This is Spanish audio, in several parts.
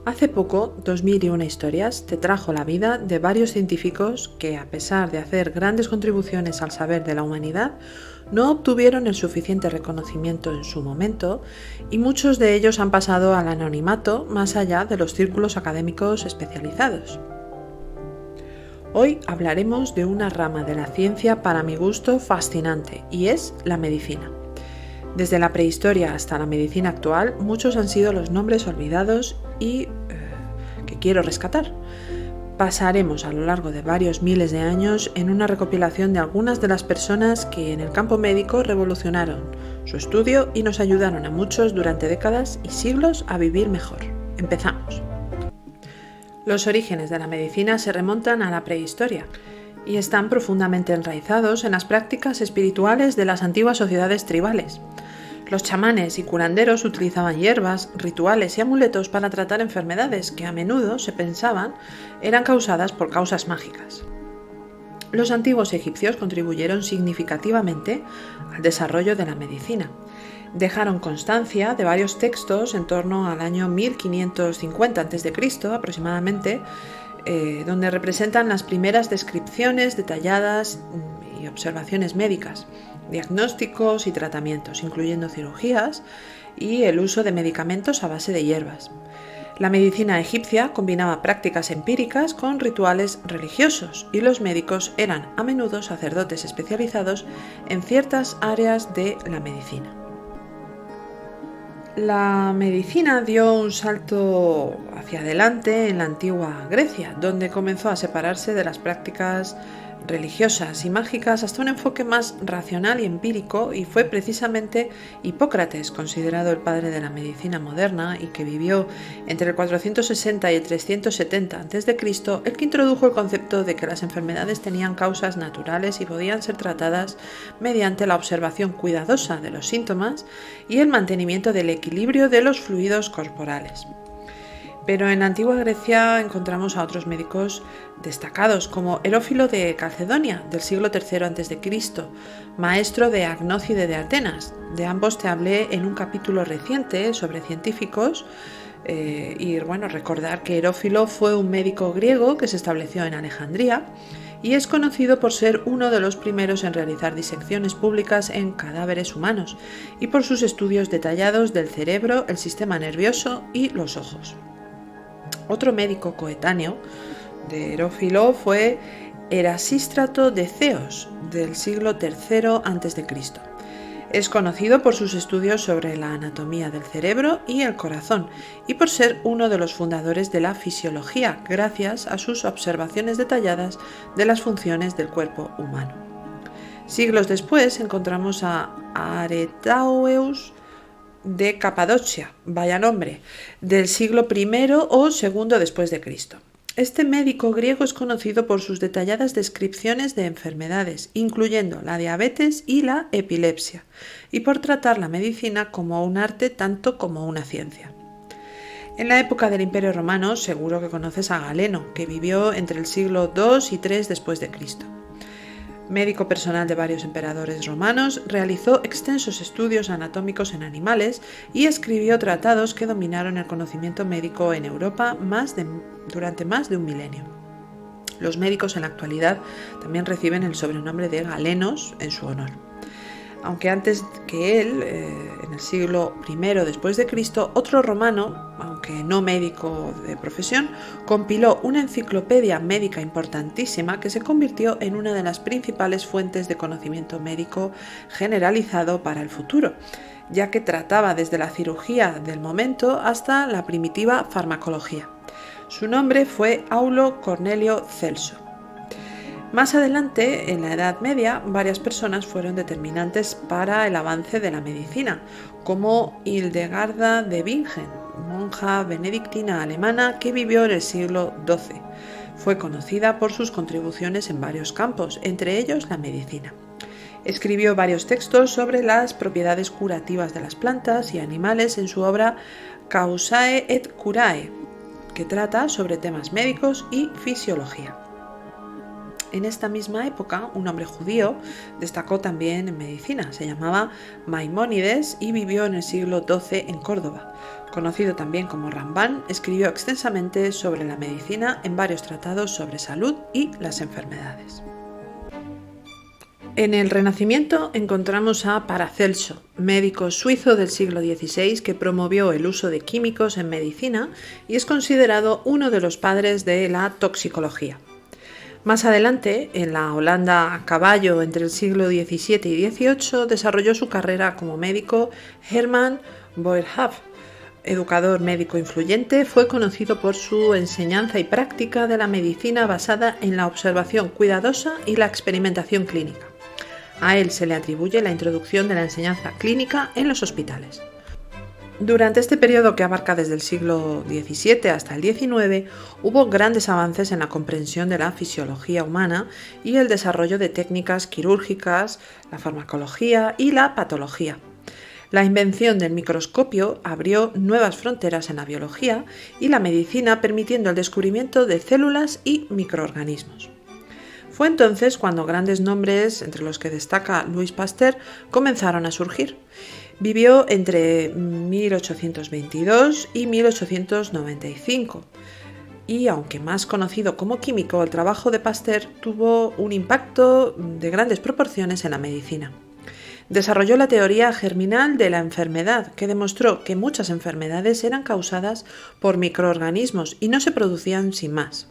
Hace poco, 2001 Historias te trajo la vida de varios científicos que, a pesar de hacer grandes contribuciones al saber de la humanidad, no obtuvieron el suficiente reconocimiento en su momento y muchos de ellos han pasado al anonimato más allá de los círculos académicos especializados. Hoy hablaremos de una rama de la ciencia para mi gusto fascinante y es la medicina. Desde la prehistoria hasta la medicina actual, muchos han sido los nombres olvidados y que quiero rescatar. Pasaremos a lo largo de varios miles de años en una recopilación de algunas de las personas que en el campo médico revolucionaron su estudio y nos ayudaron a muchos durante décadas y siglos a vivir mejor. Empezamos. Los orígenes de la medicina se remontan a la prehistoria y están profundamente enraizados en las prácticas espirituales de las antiguas sociedades tribales. Los chamanes y curanderos utilizaban hierbas, rituales y amuletos para tratar enfermedades que a menudo se pensaban eran causadas por causas mágicas. Los antiguos egipcios contribuyeron significativamente al desarrollo de la medicina. Dejaron constancia de varios textos en torno al año 1550 a.C. aproximadamente, donde representan las primeras descripciones detalladas y observaciones médicas, diagnósticos y tratamientos, incluyendo cirugías y el uso de medicamentos a base de hierbas. La medicina egipcia combinaba prácticas empíricas con rituales religiosos y los médicos eran a menudo sacerdotes especializados en ciertas áreas de la medicina. La medicina dio un salto hacia adelante en la antigua Grecia, donde comenzó a separarse de las prácticas religiosas y mágicas hasta un enfoque más racional y empírico, y fue precisamente Hipócrates, considerado el padre de la medicina moderna y que vivió entre el 460 y el 370 a.C., el que introdujo el concepto de que las enfermedades tenían causas naturales y podían ser tratadas mediante la observación cuidadosa de los síntomas y el mantenimiento del equilibrio de los fluidos corporales. Pero en la antigua Grecia encontramos a otros médicos destacados, como Herófilo de Calcedonia, del siglo III a.C., maestro de Agnócide de Atenas. De ambos te hablé en un capítulo reciente sobre científicos, recordar que Herófilo fue un médico griego que se estableció en Alejandría y es conocido por ser uno de los primeros en realizar disecciones públicas en cadáveres humanos y por sus estudios detallados del cerebro, el sistema nervioso y los ojos. Otro médico coetáneo de Herófilo fue Erasístrato de Ceos, del siglo III a.C. Es conocido por sus estudios sobre la anatomía del cerebro y el corazón y por ser uno de los fundadores de la fisiología, gracias a sus observaciones detalladas de las funciones del cuerpo humano. Siglos después encontramos a Aretaueus de Capadocia, vaya nombre, del siglo I o II después de Cristo. Este médico griego es conocido por sus detalladas descripciones de enfermedades, incluyendo la diabetes y la epilepsia, y por tratar la medicina como un arte tanto como una ciencia. En la época del Imperio Romano, seguro que conoces a Galeno, que vivió entre el siglo II y III después de Cristo. Médico personal de varios emperadores romanos, realizó extensos estudios anatómicos en animales y escribió tratados que dominaron el conocimiento médico en Europa durante más de un milenio. Los médicos en la actualidad también reciben el sobrenombre de galenos en su honor. Aunque antes que él, en el siglo I después de Cristo, otro romano, aunque no médico de profesión, compiló una enciclopedia médica importantísima que se convirtió en una de las principales fuentes de conocimiento médico generalizado para el futuro, ya que trataba desde la cirugía del momento hasta la primitiva farmacología. Su nombre fue Aulo Cornelio Celso. Más adelante, en la Edad Media, varias personas fueron determinantes para el avance de la medicina, como Hildegarda de Bingen, monja benedictina alemana que vivió en el siglo XII. Fue conocida por sus contribuciones en varios campos, entre ellos la medicina. Escribió varios textos sobre las propiedades curativas de las plantas y animales en su obra Causae et Curae, que trata sobre temas médicos y fisiología. En esta misma época, un hombre judío destacó también en medicina. Se llamaba Maimónides y vivió en el siglo XII en Córdoba. conocido también como Ramban, escribió extensamente sobre la medicina en varios tratados sobre salud y las enfermedades. En el Renacimiento encontramos a Paracelso, médico suizo del siglo XVI que promovió el uso de químicos en medicina y es considerado uno de los padres de la toxicología. Más adelante, en la Holanda a caballo entre el siglo XVII y XVIII, desarrolló su carrera como médico Herman Boerhaave. Educador médico influyente, fue conocido por su enseñanza y práctica de la medicina basada en la observación cuidadosa y la experimentación clínica. A él se le atribuye la introducción de la enseñanza clínica en los hospitales. Durante este periodo, que abarca desde el siglo XVII hasta el XIX, hubo grandes avances en la comprensión de la fisiología humana y el desarrollo de técnicas quirúrgicas, la farmacología y la patología. La invención del microscopio abrió nuevas fronteras en la biología y la medicina, permitiendo el descubrimiento de células y microorganismos. Fue entonces cuando grandes nombres, entre los que destaca Louis Pasteur, comenzaron a surgir. Vivió entre 1822 y 1895 y, aunque más conocido como químico, el trabajo de Pasteur tuvo un impacto de grandes proporciones en la medicina. Desarrolló la teoría germinal de la enfermedad, que demostró que muchas enfermedades eran causadas por microorganismos y no se producían sin más.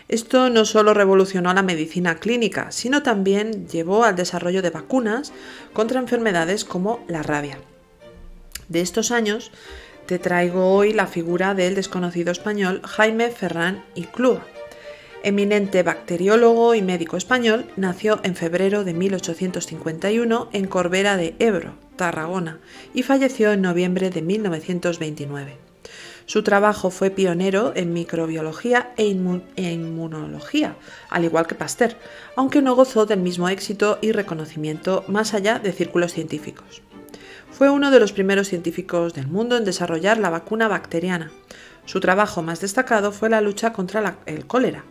Esto no solo revolucionó la medicina clínica, sino también llevó al desarrollo de vacunas contra enfermedades como la rabia. De estos años te traigo hoy la figura del desconocido español Jaime Ferrán y Clua. Eminente bacteriólogo y médico español, nació en febrero de 1851 en Corbera de Ebro, Tarragona, y falleció en noviembre de 1929. Su trabajo fue pionero en microbiología e inmunología, al igual que Pasteur, aunque no gozó del mismo éxito y reconocimiento más allá de círculos científicos. Fue uno de los primeros científicos del mundo en desarrollar la vacuna bacteriana. Su trabajo más destacado fue la lucha contra el cólera.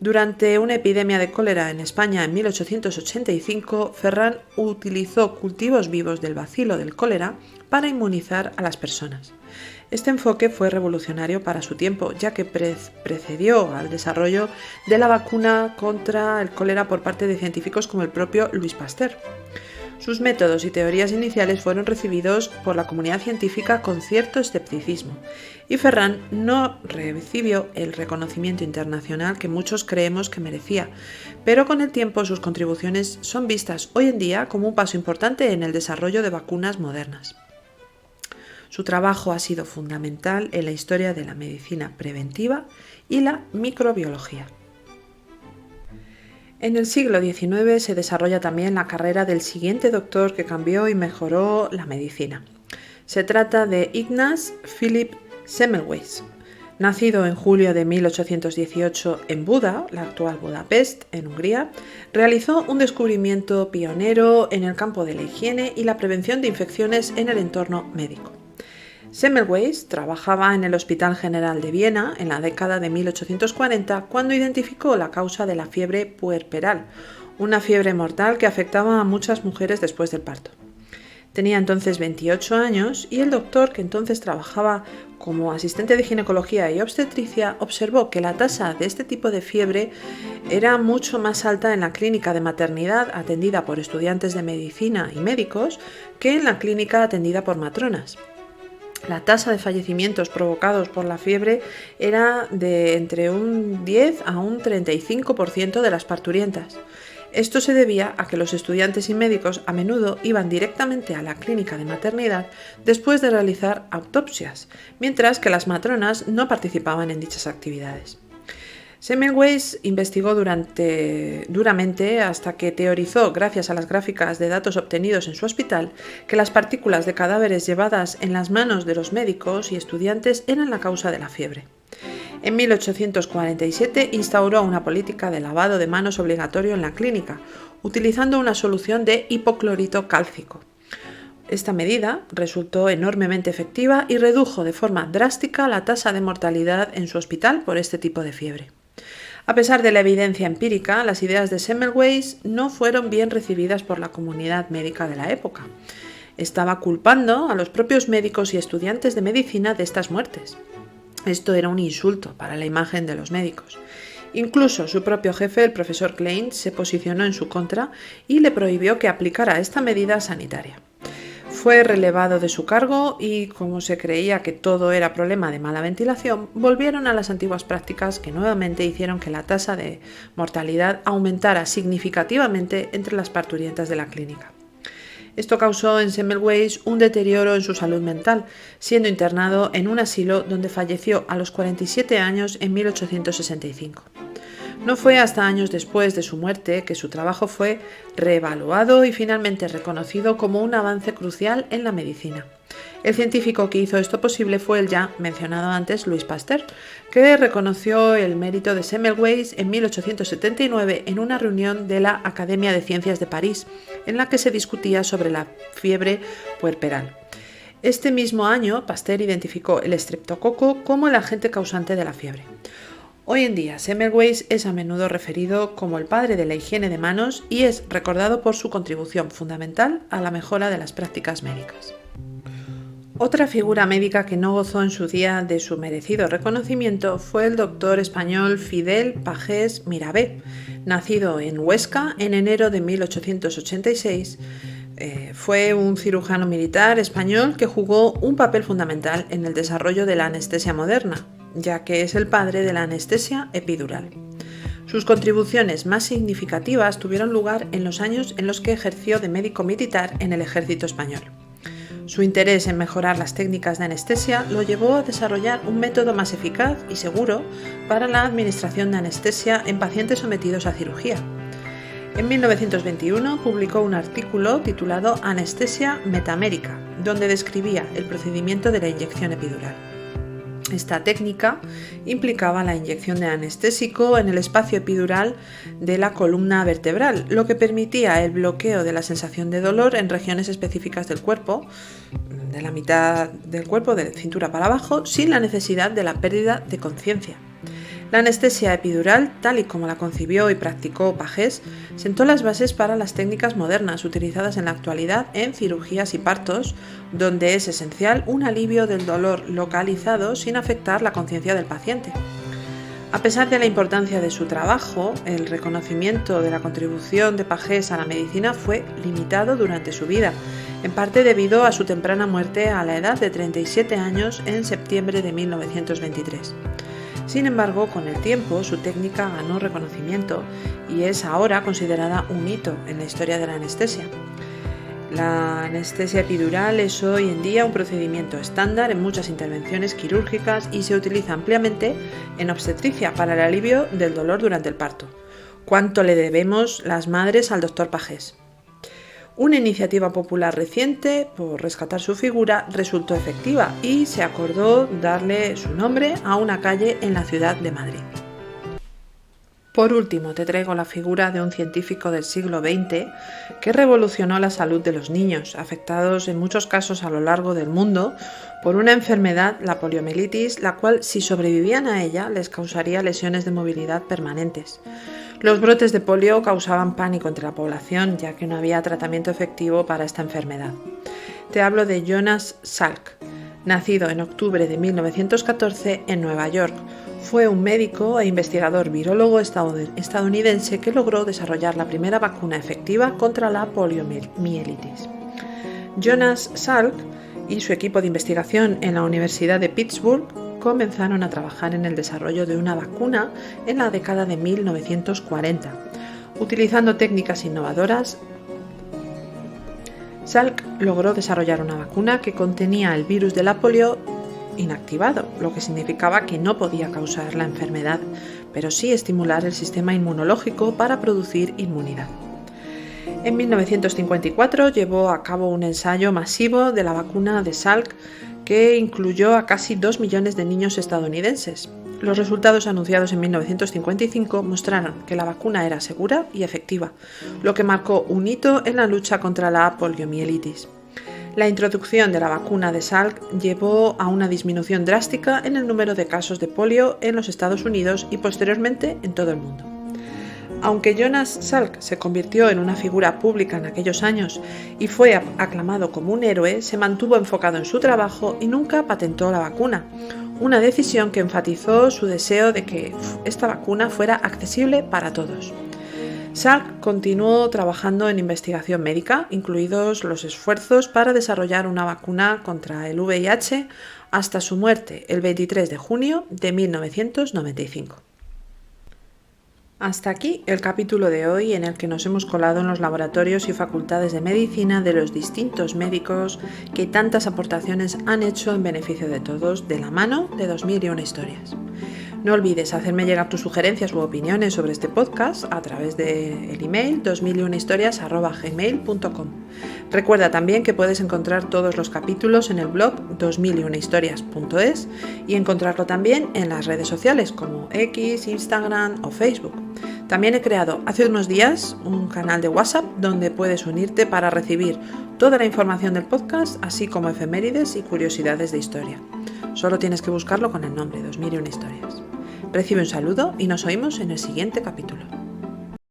Durante una epidemia de cólera en España en 1885, Ferrán utilizó cultivos vivos del bacilo del cólera para inmunizar a las personas. Este enfoque fue revolucionario para su tiempo, ya que precedió al desarrollo de la vacuna contra el cólera por parte de científicos como el propio Louis Pasteur. Sus métodos y teorías iniciales fueron recibidos por la comunidad científica con cierto escepticismo, y Ferrán no recibió el reconocimiento internacional que muchos creemos que merecía, pero con el tiempo sus contribuciones son vistas hoy en día como un paso importante en el desarrollo de vacunas modernas. Su trabajo ha sido fundamental en la historia de la medicina preventiva y la microbiología. En el siglo XIX se desarrolla también la carrera del siguiente doctor que cambió y mejoró la medicina. Se trata de Ignaz Philipp Semmelweis. Nacido en julio de 1818 en Buda, la actual Budapest, en Hungría, realizó un descubrimiento pionero en el campo de la higiene y la prevención de infecciones en el entorno médico. Semmelweis trabajaba en el Hospital General de Viena en la década de 1840 cuando identificó la causa de la fiebre puerperal, una fiebre mortal que afectaba a muchas mujeres después del parto. Tenía entonces 28 años y el doctor, que entonces trabajaba como asistente de ginecología y obstetricia, observó que la tasa de este tipo de fiebre era mucho más alta en la clínica de maternidad atendida por estudiantes de medicina y médicos que en la clínica atendida por matronas. La tasa de fallecimientos provocados por la fiebre era de entre un 10 a un 35% de las parturientas. Esto se debía a que los estudiantes y médicos a menudo iban directamente a la clínica de maternidad después de realizar autopsias, mientras que las matronas no participaban en dichas actividades. Semmelweis investigó duramente hasta que teorizó, gracias a las gráficas de datos obtenidos en su hospital, que las partículas de cadáveres llevadas en las manos de los médicos y estudiantes eran la causa de la fiebre. En 1847 instauró una política de lavado de manos obligatorio en la clínica, utilizando una solución de hipoclorito cálcico. Esta medida resultó enormemente efectiva y redujo de forma drástica la tasa de mortalidad en su hospital por este tipo de fiebre. A pesar de la evidencia empírica, las ideas de Semmelweis no fueron bien recibidas por la comunidad médica de la época. estaba culpando a los propios médicos y estudiantes de medicina de estas muertes. Esto era un insulto para la imagen de los médicos. Incluso su propio jefe, el profesor Klein, se posicionó en su contra y le prohibió que aplicara esta medida sanitaria. Fue relevado de su cargo y, como se creía que todo era problema de mala ventilación, volvieron a las antiguas prácticas que nuevamente hicieron que la tasa de mortalidad aumentara significativamente entre las parturientas de la clínica. Esto causó en Semmelweis un deterioro en su salud mental, siendo internado en un asilo donde falleció a los 47 años en 1865. No fue hasta años después de su muerte que su trabajo fue reevaluado y finalmente reconocido como un avance crucial en la medicina. El científico que hizo esto posible fue el ya mencionado antes Louis Pasteur, que reconoció el mérito de Semmelweis en 1879 en una reunión de la Academia de Ciencias de París, en la que se discutía sobre la fiebre puerperal. Este mismo año, Pasteur identificó el estreptococo como el agente causante de la fiebre. Hoy en día, Semmelweis es a menudo referido como el padre de la higiene de manos y es recordado por su contribución fundamental a la mejora de las prácticas médicas. Otra figura médica que no gozó en su día de su merecido reconocimiento fue el doctor español Fidel Pagés Mirabé, nacido en Huesca en enero de 1886. Fue un cirujano militar español que jugó un papel fundamental en el desarrollo de la anestesia moderna, ya que es el padre de la anestesia epidural. Sus contribuciones más significativas tuvieron lugar en los años en los que ejerció de médico militar en el ejército español. Su interés en mejorar las técnicas de anestesia lo llevó a desarrollar un método más eficaz y seguro para la administración de anestesia en pacientes sometidos a cirugía. En 1921 publicó un artículo titulado Anestesia metamérica, donde describía el procedimiento de la inyección epidural. Esta técnica implicaba la inyección de anestésico en el espacio epidural de la columna vertebral, lo que permitía el bloqueo de la sensación de dolor en regiones específicas del cuerpo, de la mitad del cuerpo, de cintura para abajo, sin la necesidad de la pérdida de conciencia. La anestesia epidural, tal y como la concibió y practicó Pagés, sentó las bases para las técnicas modernas utilizadas en la actualidad en cirugías y partos, donde es esencial un alivio del dolor localizado sin afectar la conciencia del paciente. A pesar de la importancia de su trabajo, el reconocimiento de la contribución de Pagés a la medicina fue limitado durante su vida, en parte debido a su temprana muerte a la edad de 37 años en septiembre de 1923. Sin embargo, con el tiempo, su técnica ganó reconocimiento y es ahora considerada un hito en la historia de la anestesia. La anestesia epidural es hoy en día un procedimiento estándar en muchas intervenciones quirúrgicas y se utiliza ampliamente en obstetricia para el alivio del dolor durante el parto. ¿Cuánto le debemos las madres al Dr. Pagés? Una iniciativa popular reciente por rescatar su figura resultó efectiva y se acordó darle su nombre a una calle en la ciudad de Madrid. Por último, te traigo la figura de un científico del siglo XX que revolucionó la salud de los niños, afectados en muchos casos a lo largo del mundo por una enfermedad, la poliomielitis, la cual, si sobrevivían a ella, les causaría lesiones de movilidad permanentes. Los brotes de polio causaban pánico entre la población, ya que no había tratamiento efectivo para esta enfermedad. Te hablo de Jonas Salk, nacido en octubre de 1914 en Nueva York. Fue un médico e investigador virólogo estadounidense que logró desarrollar la primera vacuna efectiva contra la poliomielitis. Jonas Salk y su equipo de investigación en la Universidad de Pittsburgh comenzaron a trabajar en el desarrollo de una vacuna en la década de 1940. Utilizando técnicas innovadoras, Salk logró desarrollar una vacuna que contenía el virus de la polio inactivado, lo que significaba que no podía causar la enfermedad, pero sí estimular el sistema inmunológico para producir inmunidad. En 1954 llevó a cabo un ensayo masivo de la vacuna de Salk que incluyó a casi 2 millones de niños estadounidenses. Los resultados anunciados en 1955 mostraron que la vacuna era segura y efectiva, lo que marcó un hito en la lucha contra la poliomielitis. La introducción de la vacuna de Salk llevó a una disminución drástica en el número de casos de polio en los Estados Unidos y posteriormente en todo el mundo. Aunque Jonas Salk se convirtió en una figura pública en aquellos años y fue aclamado como un héroe, se mantuvo enfocado en su trabajo y nunca patentó la vacuna, una decisión que enfatizó su deseo de que esta vacuna fuera accesible para todos. Salk continuó trabajando en investigación médica, incluidos los esfuerzos para desarrollar una vacuna contra el VIH, hasta su muerte el 23 de junio de 1995. Hasta aquí el capítulo de hoy en el que nos hemos colado en los laboratorios y facultades de medicina de los distintos médicos que tantas aportaciones han hecho en beneficio de todos de la mano de 2001 historias. No olvides hacerme llegar tus sugerencias u opiniones sobre este podcast a través del email 2001historias@gmail.com. Recuerda también que puedes encontrar todos los capítulos en el blog 2001historias.es y encontrarlo también en las redes sociales como X, Instagram o Facebook. También he creado hace unos días un canal de WhatsApp donde puedes unirte para recibir toda la información del podcast, así como efemérides y curiosidades de historia. Solo tienes que buscarlo con el nombre 2001 historias. Recibe un saludo y nos oímos en el siguiente capítulo.